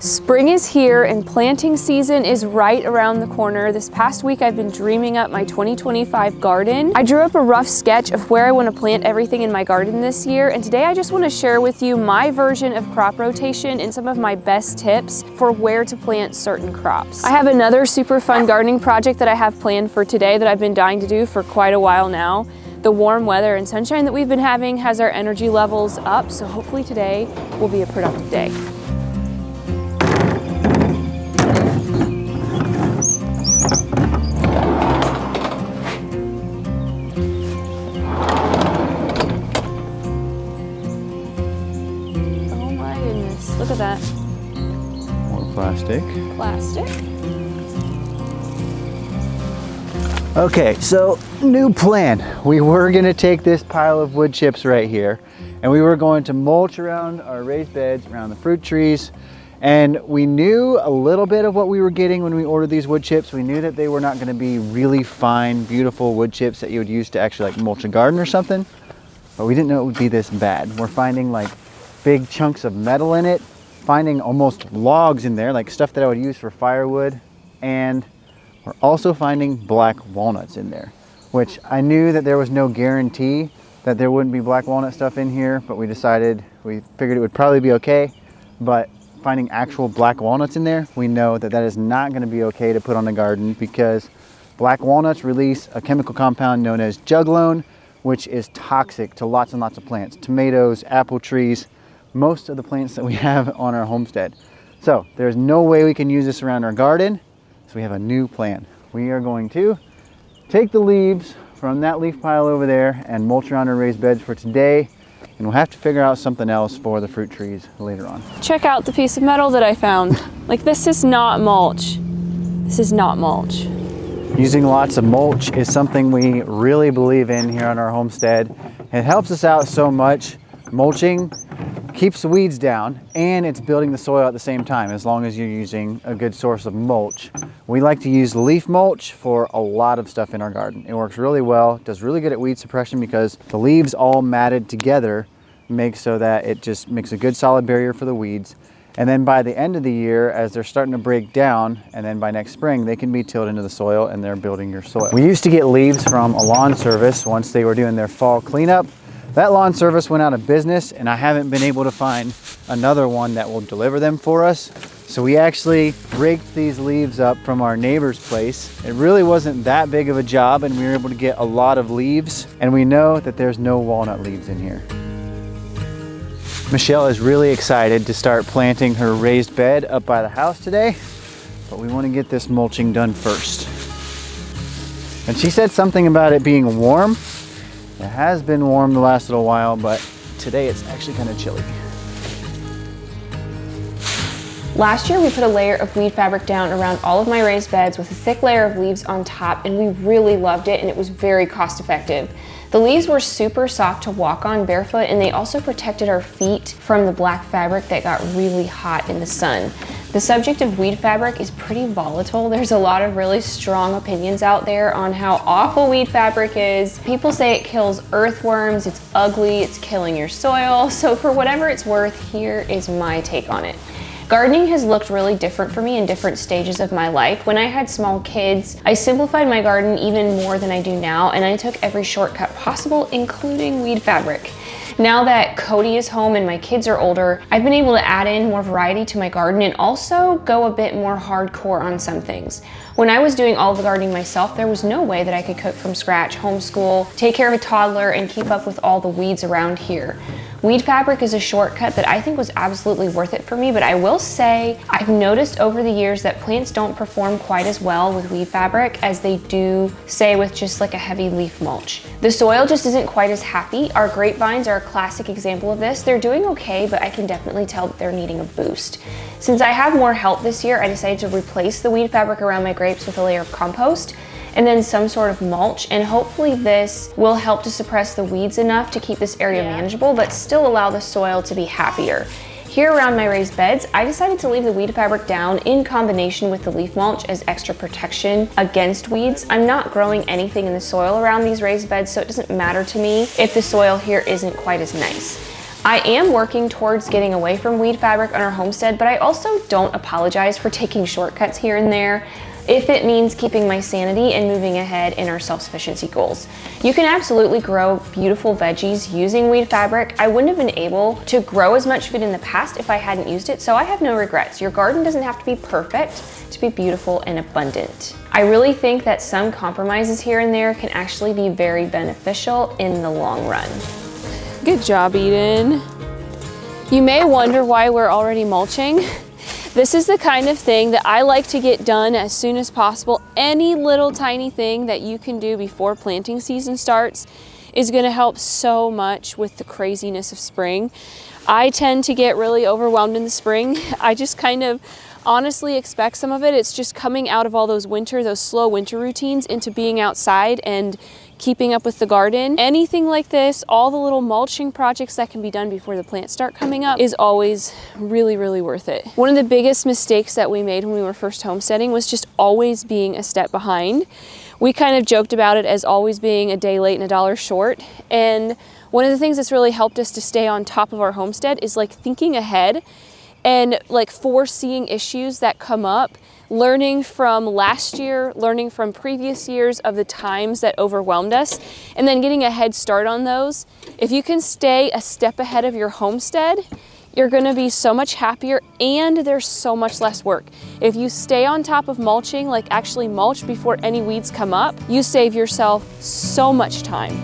Spring is here and planting season is right around the corner. This past week I've been dreaming up my 2025 garden. I drew up a rough sketch of where I want to plant everything in my garden this year, and today I just want to share with you my version of crop rotation and some of my best tips for where to plant certain crops. I have another super fun gardening project that I have planned for today that I've been dying to do for quite a while now. The warm weather and sunshine that we've been having has our energy levels up, so hopefully today will be a productive day. Look at that. More plastic. Plastic. Okay, so new plan. We were gonna take this pile of wood chips right here and we were going to mulch around our raised beds, around the fruit trees. And we knew a little bit of what we were getting when we ordered these wood chips. We knew that they were not gonna be really fine, beautiful wood chips that you would use to actually like mulch a garden or something. But we didn't know it would be this bad. We're finding like big chunks of metal in it, finding almost logs in there, like stuff that I would use for firewood. And we're also finding black walnuts in there, which I knew that there was no guarantee that there wouldn't be black walnut stuff in here, but we figured it would probably be okay. But finding actual black walnuts in there, we know that that is not gonna be okay to put on the garden because black walnuts release a chemical compound known as juglone, which is toxic to lots and lots of plants, tomatoes, apple trees, most of the plants that we have on our homestead. So there's no way we can use this around our garden. So we have a new plan. We are going to take the leaves from that leaf pile over there and mulch around our raised beds for today. And we'll have to figure out something else for the fruit trees later on. Check out the piece of metal that I found. Like, this is not mulch. This is not mulch. Using lots of mulch is something we really believe in here on our homestead. It helps us out so much. Mulching keeps the weeds down and it's building the soil at the same time, as long as you're using a good source of mulch. We like to use leaf mulch for a lot of stuff in our garden. It works really well, does really good at weed suppression because the leaves all matted together make so that it just makes a good solid barrier for the weeds. And then by the end of the year, as they're starting to break down, and then by next spring, they can be tilled into the soil and they're building your soil. We used to get leaves from a lawn service once they were doing their fall cleanup. That lawn service went out of business and I haven't been able to find another one that will deliver them for us. So we actually raked these leaves up from our neighbor's place. It really wasn't that big of a job and we were able to get a lot of leaves, and we know that there's no walnut leaves in here. Michelle is really excited to start planting her raised bed up by the house today, but we want to get this mulching done first. And she said something about it being warm. It has been warm the last little while, but today it's actually kind of chilly. Last year we put a layer of weed fabric down around all of my raised beds with a thick layer of leaves on top, and we really loved it and it was very cost effective. The leaves were super soft to walk on barefoot, and they also protected our feet from the black fabric that got really hot in the sun. The subject of weed fabric is pretty volatile. There's a lot of really strong opinions out there on how awful weed fabric is. People say it kills earthworms, it's ugly, it's killing your soil. So for whatever it's worth, here is my take on it. Gardening has looked really different for me in different stages of my life. When I had small kids, I simplified my garden even more than I do now, and I took every shortcut possible, including weed fabric. Now that Cody is home and my kids are older, I've been able to add in more variety to my garden and also go a bit more hardcore on some things. When I was doing all of the gardening myself, there was no way that I could cook from scratch, homeschool, take care of a toddler, and keep up with all the weeds around here. Weed fabric is a shortcut that I think was absolutely worth it for me, but I will say I've noticed over the years that plants don't perform quite as well with weed fabric as they do, say, with just like a heavy leaf mulch. The soil just isn't quite as happy. Our grapevines are a classic example of this. They're doing okay, but I can definitely tell that they're needing a boost. Since I have more help this year, I decided to replace the weed fabric around my grapes with a layer of compost and then some sort of mulch, and hopefully this will help to suppress the weeds enough to keep this area manageable but still allow the soil to be happier. Here around my raised beds, I decided to leave the weed fabric down in combination with the leaf mulch as extra protection against weeds. I'm not growing anything in the soil around these raised beds, so it doesn't matter to me if the soil here isn't quite as nice. I am working towards getting away from weed fabric on our homestead, but I also don't apologize for taking shortcuts here and there if it means keeping my sanity and moving ahead in our self-sufficiency goals. You can absolutely grow beautiful veggies using weed fabric. I wouldn't have been able to grow as much food in the past if I hadn't used it, so I have no regrets. Your garden doesn't have to be perfect to be beautiful and abundant. I really think that some compromises here and there can actually be very beneficial in the long run. Good job, Eden. You may wonder why we're already mulching. This is the kind of thing that I like to get done as soon as possible. Any little tiny thing that you can do before planting season starts is gonna help so much with the craziness of spring. I tend to get really overwhelmed in the spring. I just kind of honestly expect some of it. It's just coming out of all those slow winter routines into being outside and keeping up with the garden. Anything like this, all the little mulching projects that can be done before the plants start coming up is always really, really worth it. One of the biggest mistakes that we made when we were first homesteading was just always being a step behind. We kind of joked about it as always being a day late and a dollar short. And one of the things that's really helped us to stay on top of our homestead is like thinking ahead and like foreseeing issues that come up, learning from last year, learning from previous years of the times that overwhelmed us, and then getting a head start on those. If you can stay a step ahead of your homestead, you're gonna be so much happier and there's so much less work. If you stay on top of mulching, like actually mulch before any weeds come up, you save yourself so much time.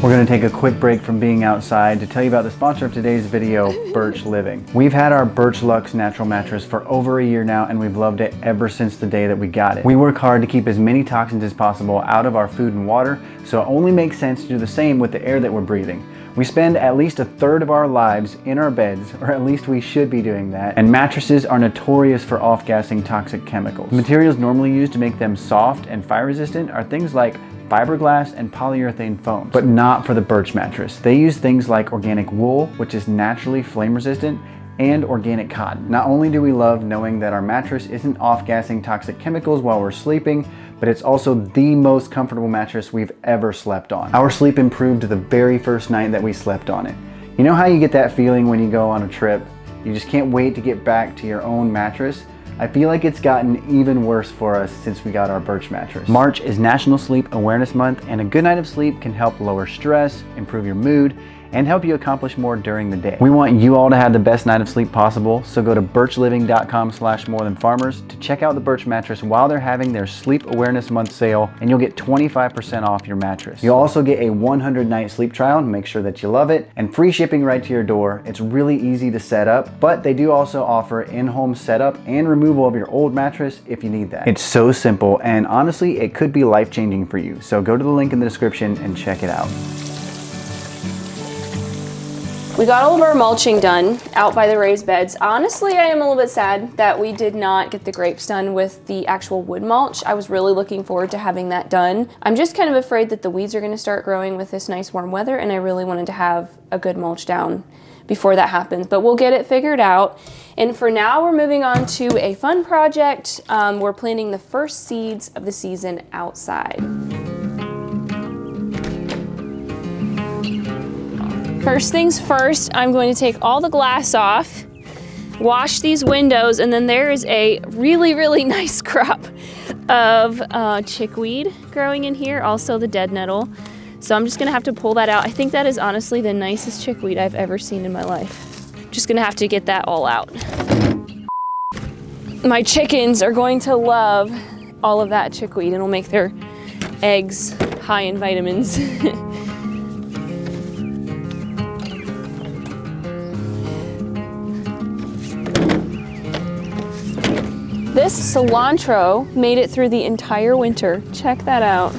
We're gonna take a quick break from being outside to tell you about the sponsor of today's video, Birch Living. We've had our Birch Luxe natural mattress for over a year now, and we've loved it ever since the day that we got it. We work hard to keep as many toxins as possible out of our food and water, so it only makes sense to do the same with the air that we're breathing. We spend at least a third of our lives in our beds, or at least we should be doing that, and mattresses are notorious for off-gassing toxic chemicals. The materials normally used to make them soft and fire resistant are things like fiberglass and polyurethane foam, but not for the Birch mattress. They use things like organic wool, which is naturally flame resistant, and organic cotton. Not only do we love knowing that our mattress isn't off-gassing toxic chemicals while we're sleeping, but it's also the most comfortable mattress we've ever slept on. Our sleep improved the very first night that we slept on it. You know how you get that feeling when you go on a trip? You just can't wait to get back to your own mattress? I feel like it's gotten even worse for us since we got our Birch mattress. March is National Sleep Awareness Month, and a good night of sleep can help lower stress, improve your mood, and help you accomplish more during the day. We want you all to have the best night of sleep possible, so go to birchliving.com/morethanfarmers to check out the Birch mattress while they're having their Sleep Awareness Month sale, and you'll get 25% off your mattress. You'll also get a 100-night sleep trial to make sure that you love it, and free shipping right to your door. It's really easy to set up, but they do also offer in-home setup and removal of your old mattress if you need that. It's so simple, and honestly, it could be life-changing for you. So go to the link in the description and check it out. We got all of our mulching done out by the raised beds. Honestly, I am a little bit sad that we did not get the grapes done with the actual wood mulch. I was really looking forward to having that done. I'm just kind of afraid that the weeds are gonna start growing with this nice warm weather, and I really wanted to have a good mulch down before that happens, but we'll get it figured out. And for now, we're moving on to a fun project. We're planting the first seeds of the season outside. First things first, I'm going to take all the glass off, wash these windows, and then there is a really, really nice crop of chickweed growing in here, also the dead nettle. So I'm just gonna have to pull that out. I think that is honestly the nicest chickweed I've ever seen in my life. Just gonna have to get that all out. My chickens are going to love all of that chickweed. It'll make their eggs high in vitamins. This cilantro made it through the entire winter. Check that out.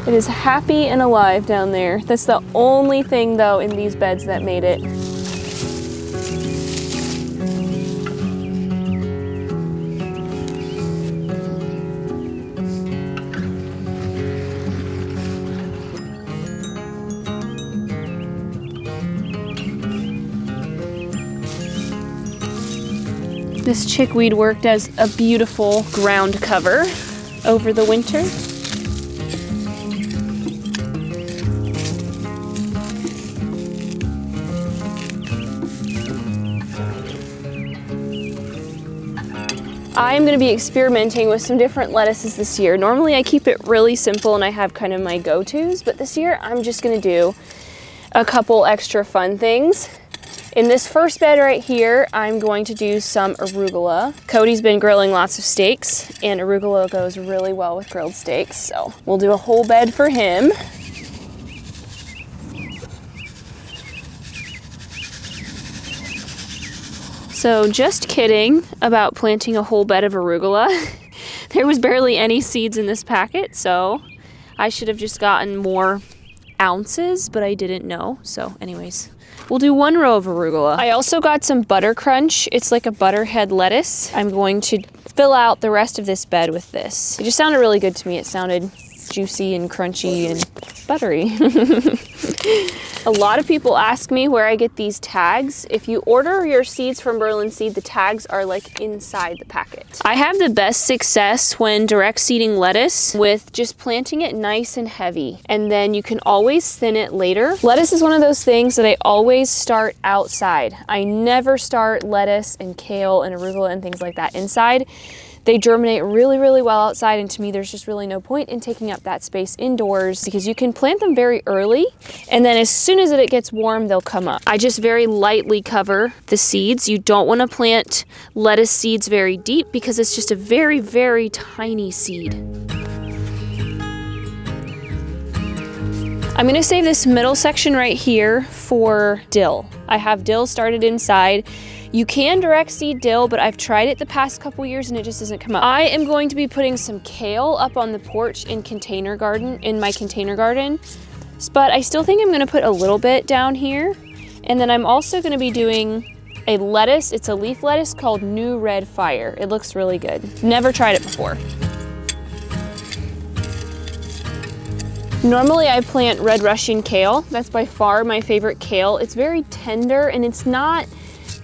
It is happy and alive down there. That's the only thing though in these beds that made it. This chickweed worked as a beautiful ground cover over the winter. I'm gonna be experimenting with some different lettuces this year. Normally I keep it really simple and I have kind of my go-tos, but this year I'm just gonna do a couple extra fun things. In this first bed right here, I'm going to do some arugula. Cody's been grilling lots of steaks, and arugula goes really well with grilled steaks, so we'll do a whole bed for him. So just kidding about planting a whole bed of arugula. There was barely any seeds in this packet, so I should have just gotten more ounces, but I didn't know. So anyways, we'll do one row of arugula. I also got some butter crunch. It's like a butterhead lettuce. I'm going to fill out the rest of this bed with this. It just sounded really good to me. It sounded juicy and crunchy and buttery. A lot of people ask me where I get these tags. If you order your seeds from Berlin Seed, the tags are like inside the packet. I have the best success when direct seeding lettuce with just planting it nice and heavy, and then you can always thin it later. Lettuce is one of those things that I always start outside. I never start lettuce and kale and arugula and things like that inside. They germinate really, really well outside, and to me there's just really no point in taking up that space indoors because you can plant them very early, and then as soon as it gets warm, they'll come up. I just very lightly cover the seeds. You don't want to plant lettuce seeds very deep because it's just a very, very tiny seed. I'm gonna save this middle section right here for dill. I have dill started inside. You can direct seed dill, but I've tried it the past couple years and it just doesn't come up. I am going to be putting some kale up on the porch in my container garden, but I still think I'm gonna put a little bit down here. And then I'm also gonna be doing a lettuce. It's a leaf lettuce called New Red Fire. It looks really good. Never tried it before. Normally I plant red Russian kale. That's by far my favorite kale. It's very tender and it's not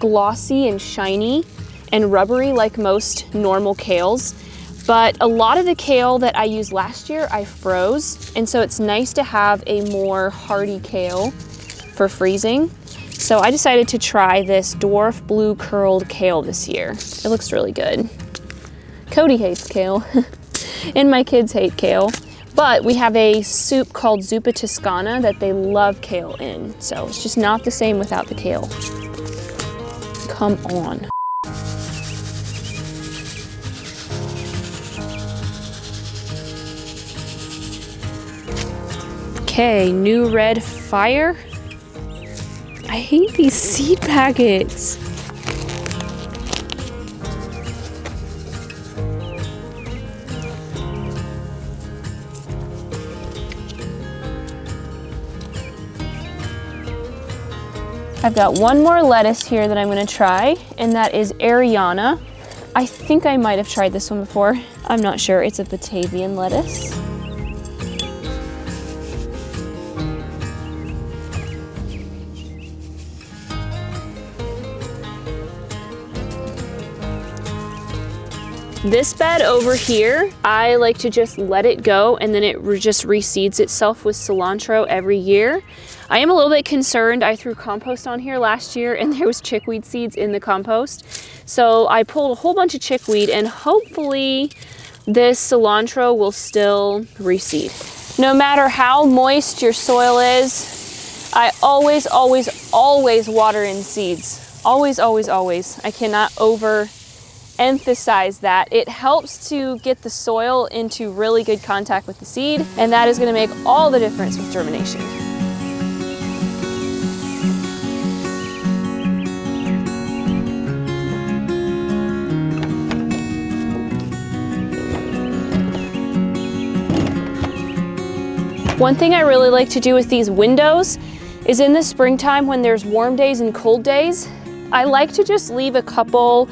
glossy and shiny and rubbery like most normal kales, but a lot of the kale that I used last year I froze, and so it's nice to have a more hardy kale for freezing. So I decided to try this dwarf blue curled kale this year. It looks really good. Cody hates kale and my kids hate kale, but we have a soup called Zuppa Toscana that they love kale in, so it's just not the same without the kale. Come on. Okay, New Red Fire. I hate these seed packets. I've got one more lettuce here that I'm gonna try, and that is Ariana. I think I might have tried this one before. I'm not sure. It's a Batavian lettuce. This bed over here, I like to just let it go, and then it just reseeds itself with cilantro every year. I am a little bit concerned. I threw compost on here last year and there was chickweed seeds in the compost. So I pulled a whole bunch of chickweed, and hopefully this cilantro will still reseed. No matter how moist your soil is, I always, always, always water in seeds. Always, always, always. I cannot emphasize that. It helps to get the soil into really good contact with the seed, and that is going to make all the difference with germination. One thing I really like to do with these windows is in the springtime when there's warm days and cold days, I like to just leave a couple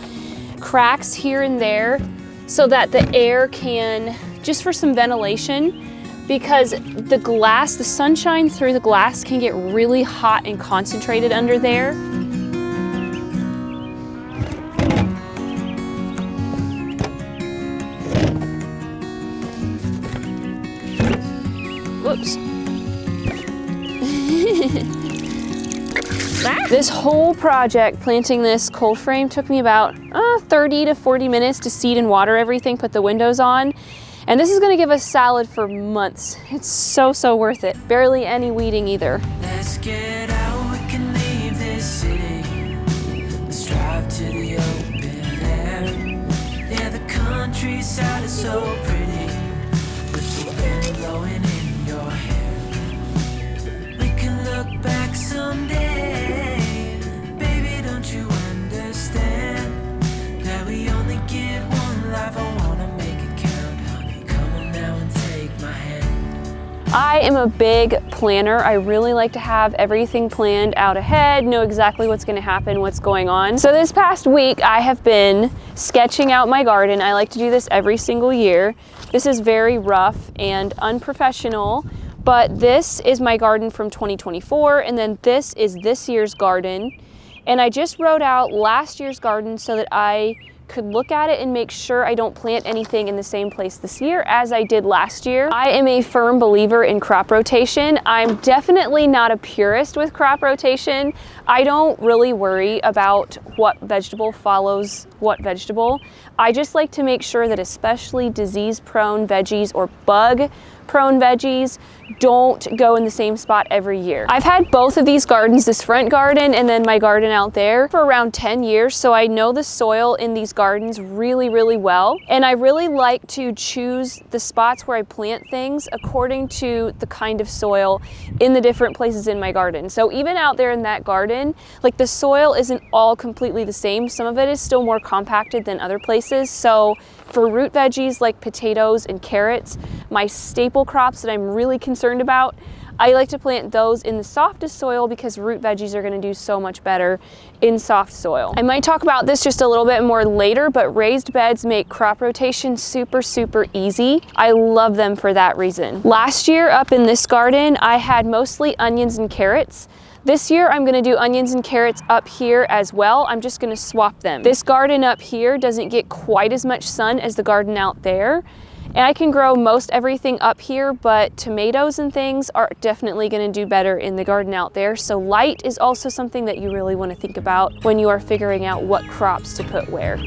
cracks here and there so that the air can, just for some ventilation, because the glass, the sunshine through the glass can get really hot and concentrated under there. Whoops. Ah! This whole project, planting this cold frame, took me about 30 to 40 minutes to seed and water everything, put the windows on. And this is gonna give us salad for months. It's so, so worth it. Barely any weeding either. Let's get out, we can leave this city. Let's drive to the open air. Yeah, the countryside is so pretty, with the wind blowing in your hair. We can look back someday, baby, don't you understand that we only get one life? I wanna make it count, honey, come on now and take my hand. I am a big planner. I really like to have everything planned out ahead, know exactly what's gonna happen, what's going on. So this past week, I have been sketching out my garden. I like to do this every single year. This is very rough and unprofessional, but this is my garden from 2024, and then this is this year's garden. And I just wrote out last year's garden so that I could look at it and make sure I don't plant anything in the same place this year as I did last year. I am a firm believer in crop rotation. I'm definitely not a purist with crop rotation. I don't really worry about what vegetable follows what vegetable. I just like to make sure that especially disease-prone veggies or bug-prone veggies don't go in the same spot every year. I've had both of these gardens, this front garden and then my garden out there, for around 10 years, so I know the soil in these gardens really, really well. And I really like to choose the spots where I plant things according to the kind of soil in the different places in my garden. So even out there in that garden, like the soil isn't all completely the same. Some of it is still more compacted than other places. So for root veggies like potatoes and carrots, my staple crops that I'm really concerned about, I like to plant those in the softest soil because root veggies are gonna do so much better in soft soil. I might talk about this just a little bit more later, but raised beds make crop rotation super, super easy. I love them for that reason. Last year up in this garden, I had mostly onions and carrots. This year, I'm gonna do onions and carrots up here as well. I'm just gonna swap them. This garden up here doesn't get quite as much sun as the garden out there. And I can grow most everything up here, but tomatoes and things are definitely gonna do better in the garden out there. So light is also something that you really wanna think about when you are figuring out what crops to put where.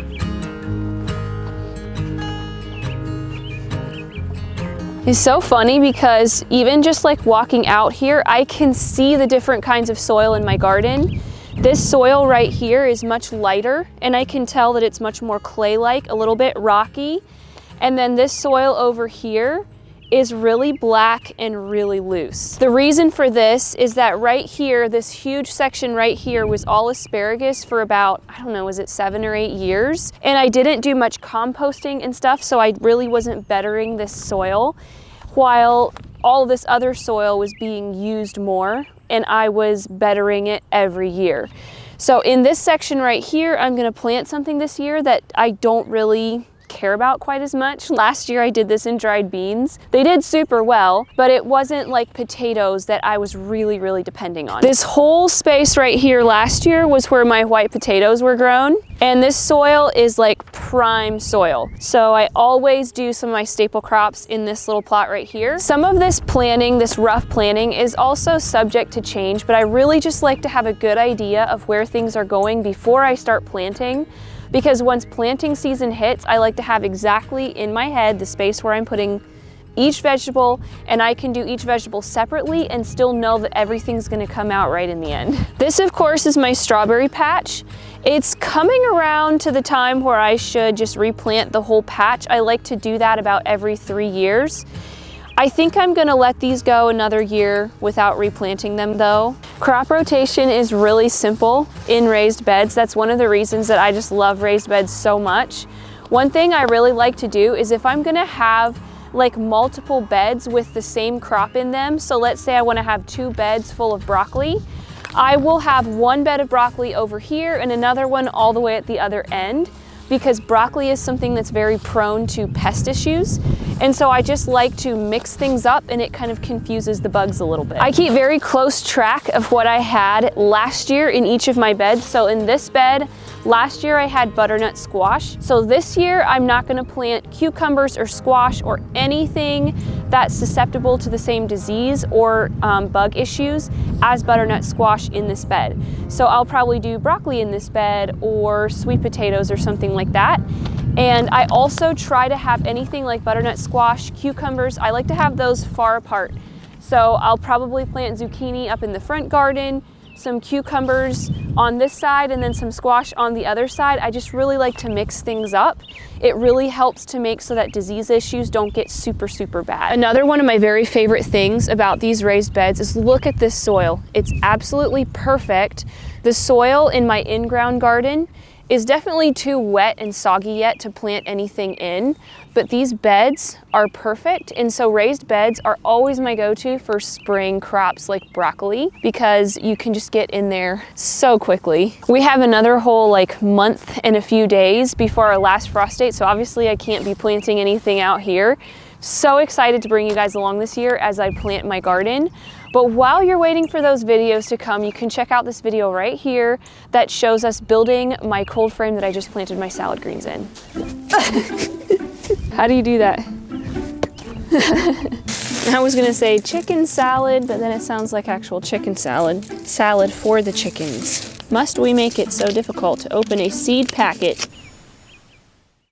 It's so funny because even just like walking out here, I can see the different kinds of soil in my garden. This soil right here is much lighter, and I can tell that it's much more clay-like, a little bit rocky. And then this soil over here is really black and really loose. The reason for this is that right here, this huge section right here was all asparagus for about, I don't know, was it 7 or 8 years? And I didn't do much composting and stuff, so I really wasn't bettering this soil, while all this other soil was being used more, and I was bettering it every year. So in this section right here, I'm gonna plant something this year that I don't really care about quite as much. Last year I did this in dried beans. They did super well, but it wasn't like potatoes that I was really, really depending on. This whole space right here last year was where my white potatoes were grown. And this soil is like prime soil. So I always do some of my staple crops in this little plot right here. Some of this planning, this rough planning, is also subject to change, but I really just like to have a good idea of where things are going before I start planting. Because once planting season hits, I like to have exactly in my head the space where I'm putting each vegetable, and I can do each vegetable separately and still know that everything's gonna come out right in the end. This, of course, is my strawberry patch. It's coming around to the time where I should just replant the whole patch. I like to do that about every 3 years. I think I'm gonna let these go another year without replanting them though. Crop rotation is really simple in raised beds. That's one of the reasons that I just love raised beds so much. One thing I really like to do is if I'm gonna have like multiple beds with the same crop in them, so let's say I wanna have 2 beds full of broccoli, I will have 1 bed of broccoli over here and another one all the way at the other end, because broccoli is something that's very prone to pest issues. And so I just like to mix things up, and it kind of confuses the bugs a little bit. I keep very close track of what I had last year in each of my beds. So in this bed, last year I had butternut squash. So this year I'm not gonna plant cucumbers or squash or anything that's susceptible to the same disease or bug issues as butternut squash in this bed. So I'll probably do broccoli in this bed or sweet potatoes or something like that. And I also try to have anything like butternut squash, cucumbers, I like to have those far apart. So I'll probably plant zucchini up in the front garden, some cucumbers on this side, and then some squash on the other side. I just really like to mix things up. It really helps to make so that disease issues don't get super, super bad. Another one of my very favorite things about these raised beds is look at this soil. It's absolutely perfect. The soil in my in-ground garden is definitely too wet and soggy yet to plant anything in, but these beds are perfect. And so raised beds are always my go-to for spring crops like broccoli, because you can just get in there so quickly. We have another whole like month and a few days before our last frost date, so obviously I can't be planting anything out here. So excited to bring you guys along this year as I plant my garden. But while you're waiting for those videos to come, you can check out this video right here that shows us building my cold frame that I just planted my salad greens in. How do you do that? I was gonna say chicken salad, but then it sounds like actual chicken salad. Salad for the chickens. Must we make it so difficult to open a seed packet